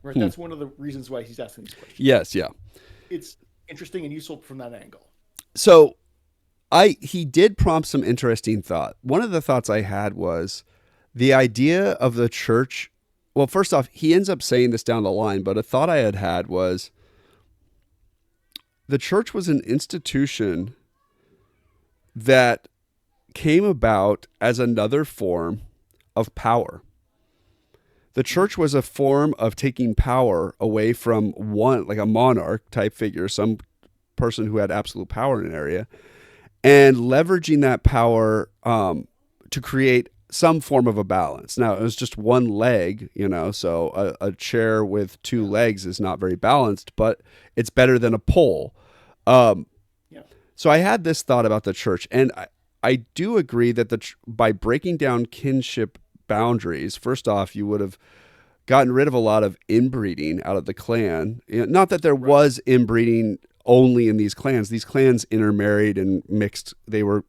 Right. Hmm. That's one of the reasons why he's asking these questions. Yes, yeah. It's interesting and useful from that angle. So he did prompt some interesting thought. One of the thoughts I had was the idea of the church. Well, first off, he ends up saying this down the line, but a thought I had was the church was an institution that came about as another form of power. The church was a form of taking power away from one, like a monarch type figure, some person who had absolute power in an area, and leveraging that power to create some form of a balance. Now, it was just one leg, so a chair with two legs is not very balanced, but it's better than a pole. Um, Yeah. so I had this thought about the church, and I do agree that by breaking down kinship boundaries, first off, you would have gotten rid of a lot of inbreeding out of the clan. Not that there was inbreeding only in these clans. These clans intermarried and mixed. They were,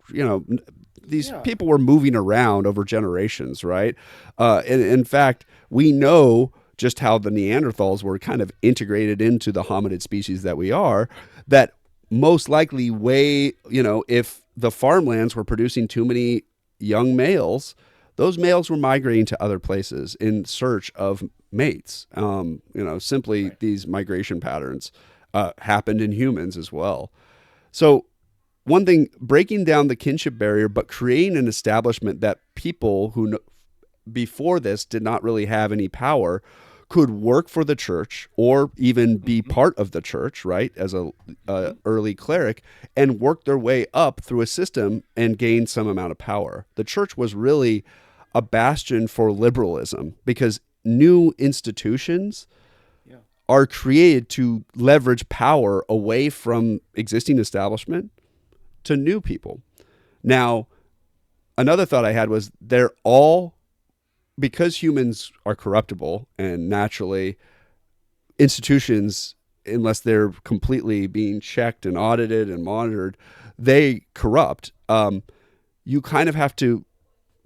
these people were moving around over generations, right? And in fact, we know just how the Neanderthals were kind of integrated into the hominid species that we are, that most likely if the farmlands were producing too many young males, those males were migrating to other places in search of mates. Simply these migration patterns happened in humans as well. So one thing, breaking down the kinship barrier, but creating an establishment that people who before this did not really have any power could work for the church or even be part of the church, right, as a early cleric, and work their way up through a system and gain some amount of power. The church was really a bastion for liberalism because new institutions are created to leverage power away from existing establishment to new people. Now, another thought I had was they're all, because humans are corruptible and naturally institutions, unless they're completely being checked and audited and monitored, they corrupt. You kind of have to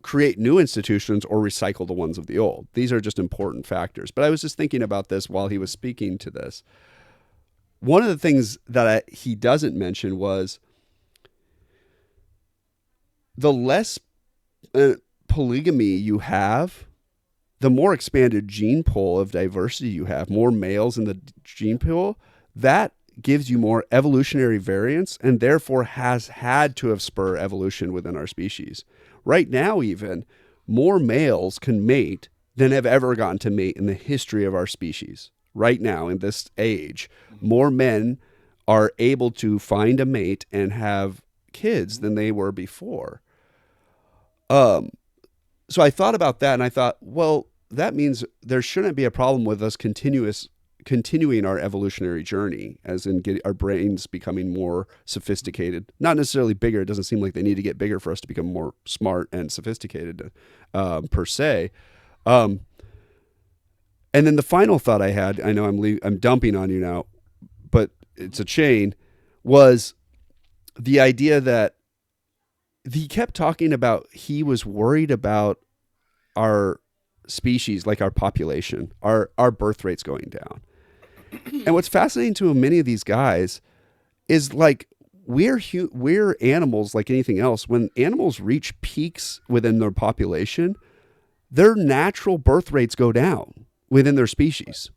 create new institutions or recycle the ones of the old. These are just important factors. But I was just thinking about this while he was speaking to this. One of the things that he doesn't mention was the less polygamy you have, the more expanded gene pool of diversity you have, more males in the gene pool, that gives you more evolutionary variance and therefore has had to have spurred evolution within our species. Right now, even, more males can mate than have ever gotten to mate in the history of our species. Right now, in this age, more men are able to find a mate and have kids than they were before. So I thought about that and I thought, well, that means there shouldn't be a problem with us continuing our evolutionary journey, as in our brains becoming more sophisticated. Not necessarily bigger. It doesn't seem like they need to get bigger for us to become more smart and sophisticated, per se. And then the final thought I had, I know I'm dumping on you now, but it's a chain, was the idea that he kept talking about he was worried about our species, like our population, our birth rates going down. And what's fascinating to many of these guys is like we're animals like anything else. When animals reach peaks within their population, their natural birth rates go down within their species.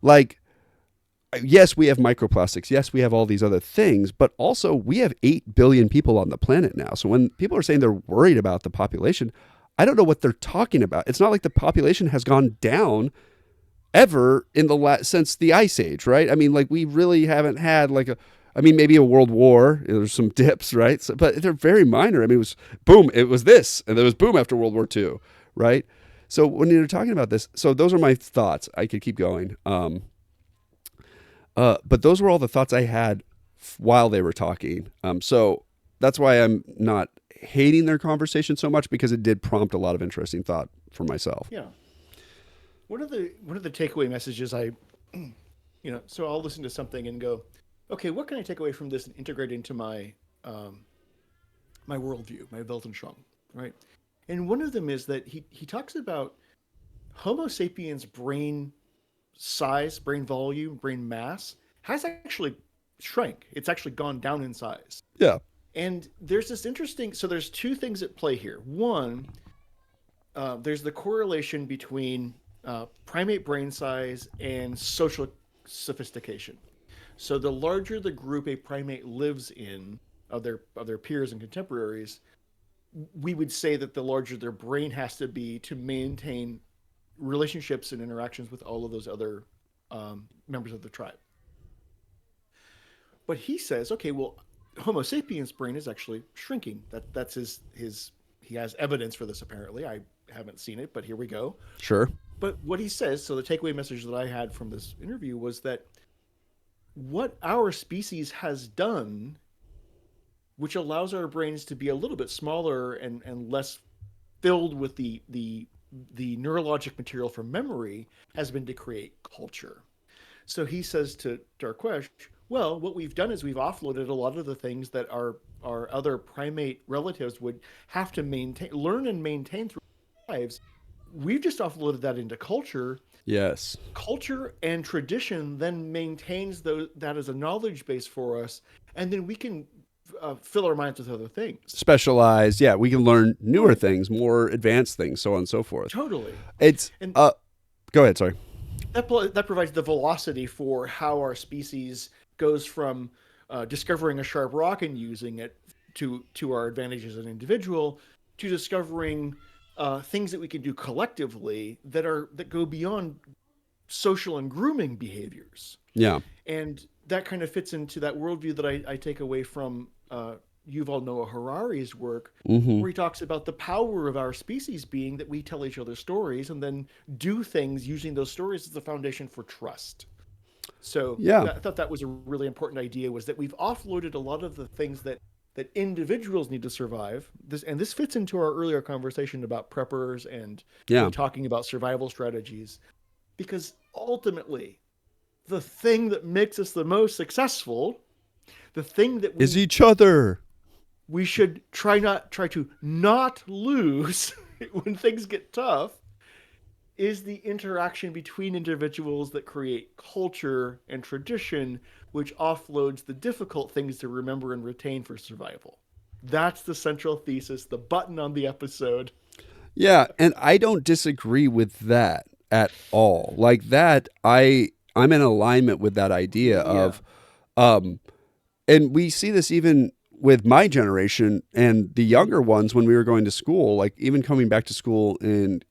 Like, yes, we have microplastics. Yes, we have all these other things, but also we have 8 billion people on the planet now. So when people are saying they're worried about the population, I don't know what they're talking about. It's not like the population has gone down ever in since the Ice Age, right? I mean, like, we really haven't had maybe a world war. There's some dips, right? So, but they're very minor. I mean, it was boom, it was this, and there was boom after World War II, right? So when you're talking about this, so those are my thoughts. I could keep going. But those were all the thoughts I had while they were talking. So that's why I'm not hating their conversation so much, because it did prompt a lot of interesting thought for myself. Yeah. One of the takeaway messages so I'll listen to something and go, okay, what can I take away from this and integrate into my my worldview, my Weltanschauung, right? And one of them is that he talks about Homo sapiens' brain size, brain volume, brain mass has actually shrank. It's actually gone down in size. Yeah. And there's this interesting, so there's two things at play here. One, there's the correlation between primate brain size and social sophistication. So the larger the group a primate lives in of their peers and contemporaries, we would say that the larger their brain has to be to maintain relationships and interactions with all of those other members of the tribe. But he says, okay, well, Homo sapiens' brain is actually shrinking. That's his. He has evidence for this. Apparently, I haven't seen it, but here we go. Sure. But what he says, so the takeaway message that I had from this interview was that what our species has done, which allows our brains to be a little bit smaller and less filled with the neurologic material for memory, has been to create culture. So he says to Darquesh, well, what we've done is we've offloaded a lot of the things that our other primate relatives would have to learn and maintain through their lives. We've just offloaded that into culture. Yes. Culture and tradition then maintains that as a knowledge base for us, and then we can fill our minds with other things. Specialized, yeah. We can learn newer things, more advanced things, so on and so forth. Totally. Go ahead, sorry. That provides the velocity for how our species goes from discovering a sharp rock and using it to our advantage as an individual, to discovering things that we can do collectively that go beyond social and grooming behaviors. Yeah. And that kind of fits into that worldview that I take away from Yuval Noah Harari's work, where he talks about the power of our species being that we tell each other stories and then do things using those stories as the foundation for trust. So yeah, I thought that was a really important idea, was that we've offloaded a lot of the things that individuals need to survive. This fits into our earlier conversation about preppers and talking about survival strategies, because ultimately the thing that makes us the most successful, the thing that is each other. We should try to not lose when things get tough, is the interaction between individuals that create culture and tradition, which offloads the difficult things to remember and retain for survival. That's the central thesis, the button on the episode. Yeah, and I don't disagree with that at all. Like that, I'm in alignment with that idea of, and we see this even with my generation and the younger ones when we were going to school, like even coming back to school, and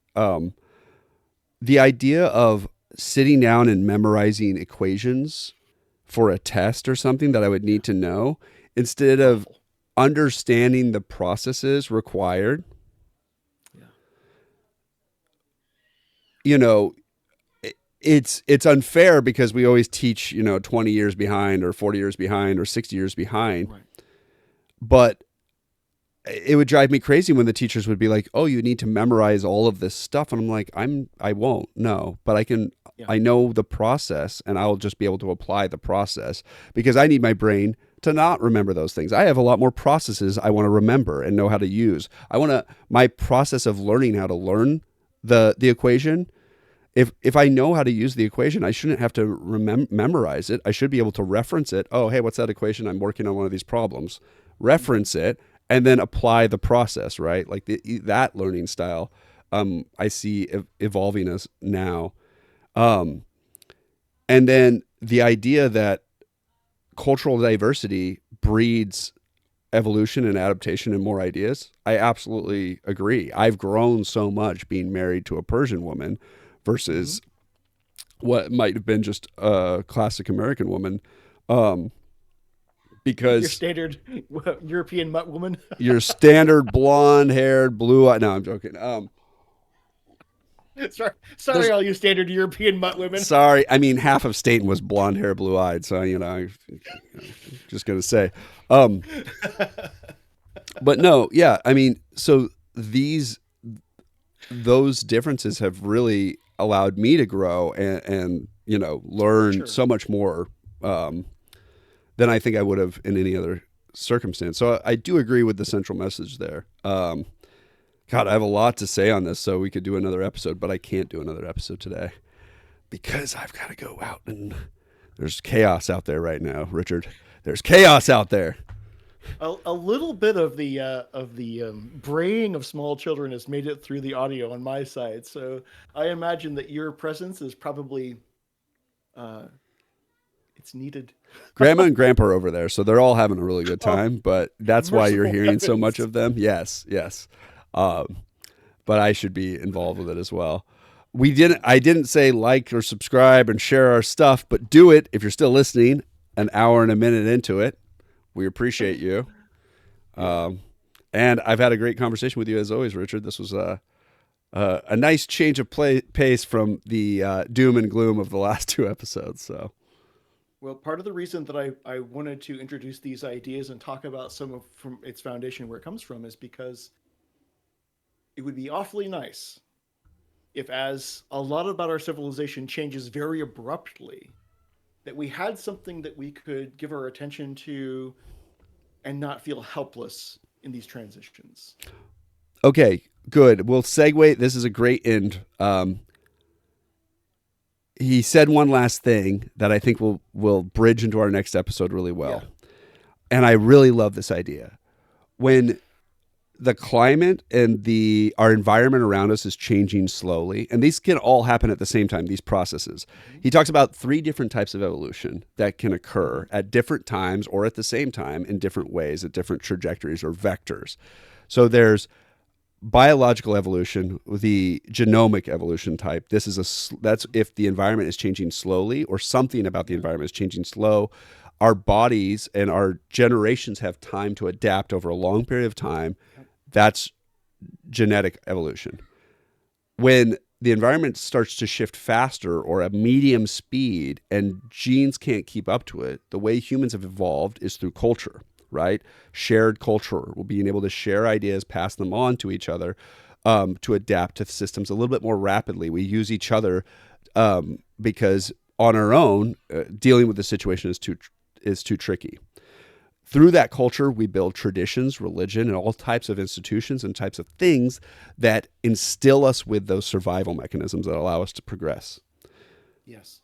the idea of sitting down and memorizing equations for a test or something that I would need to know, instead of understanding the processes required. it's unfair because we always teach, 20 years behind or 40 years behind or 60 years behind. Right. But it would drive me crazy when the teachers would be like, "Oh, you need to memorize all of this stuff." And I'm like, I won't. No, but Yeah. I know the process, and I'll just be able to apply the process because I need my brain to not remember those things. I have a lot more processes I want to remember and know how to use. My process of learning how to learn the equation. If I know how to use the equation, I shouldn't have to memorize it. I should be able to reference it. Oh, hey, what's that equation? I'm working on one of these problems. Reference it and then apply the process, right? Like that learning style, I see evolving us now. And then the idea that cultural diversity breeds evolution and adaptation and more ideas, I absolutely agree. I've grown so much being married to a Persian woman versus what might have been just a classic American woman. Because Your standard European mutt woman. your standard blonde-haired, blue-eyed. No, I'm joking. Sorry, all you standard European mutt women. Sorry, I mean half of Staten was blonde-hair, blue-eyed. So I'm just gonna say. But no, yeah, I mean, so those differences have really allowed me to grow and learn so much more than I think I would have in any other circumstance. So I do agree with the central message there. God, I have a lot to say on this, so we could do another episode, but I can't do another episode today because I've got to go out and there's chaos out there right now, Richard. There's chaos out there. A little bit of the braying of small children has made it through the audio on my side, so I imagine that your presence is probably it's needed. Grandma and Grandpa are over there, so they're all having a really good time. But that's why you're hearing so much of them. Yes. But I should be involved with it as well. I didn't say like or subscribe and share our stuff, but do it if you're still listening. An hour and a minute into it, we appreciate you. And I've had a great conversation with you as always, Richard. This was a nice change of pace from the doom and gloom of the last two episodes. So. Well, part of the reason that I wanted to introduce these ideas and talk about some of from its foundation, where it comes from, is because it would be awfully nice if, as a lot about our civilization changes very abruptly, that we had something that we could give our attention to and not feel helpless in these transitions. Okay, good. We'll segue. This is a great end. He said one last thing that I think will bridge into our next episode really well. Yeah. And I really love this idea. When the climate and our environment around us is changing slowly, and these can all happen at the same time, these processes. He talks about 3 different types of evolution that can occur at different times or at the same time in different ways, at different trajectories or vectors. So there's biological evolution, the genomic evolution type. That's if the environment is changing slowly or something about the environment is changing slow. Our bodies and our generations have time to adapt over a long period of time. That's genetic evolution. When the environment starts to shift faster or at medium speed and genes can't keep up to it, the way humans have evolved is through culture. Right? Shared culture. We're being able to share ideas, pass them on to each other to adapt to systems a little bit more rapidly. We use each other because on our own, dealing with the situation is too tricky. Through that culture, we build traditions, religion, and all types of institutions and types of things that instill us with those survival mechanisms that allow us to progress. Yes.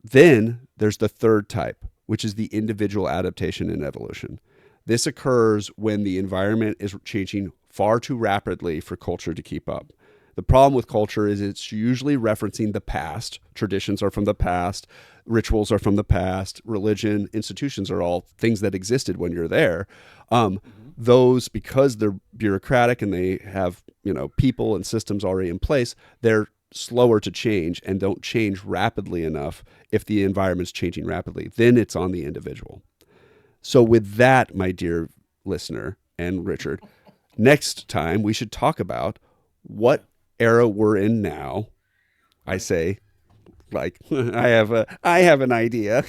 Then there's the third type, which is the individual adaptation and evolution. This occurs when the environment is changing far too rapidly for culture to keep up. The problem with culture is it's usually referencing the past. Traditions are from the past. Rituals are from the past. Religion, institutions are all things that existed when you're there. Those, because they're bureaucratic and they have, people and systems already in place, they're slower to change and don't change rapidly enough if the environment's changing rapidly. Then it's on the individual. So with that, my dear listener and Richard, next time we should talk about what era we're in now. I say Like I have an idea.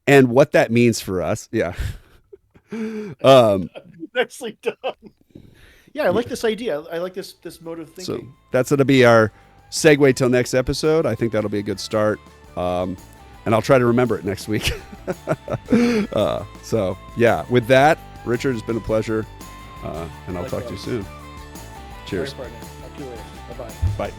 And what that means for us. Yeah. Nicely done. Yeah, I like this idea. I like this mode of thinking. So that's going to be our segue till next episode. I think that'll be a good start. And I'll try to remember it next week. So yeah, with that, Richard, it's been a pleasure. And I'll talk to you soon. Cheers. All right, partner. Talk to you later. Bye-bye. Bye.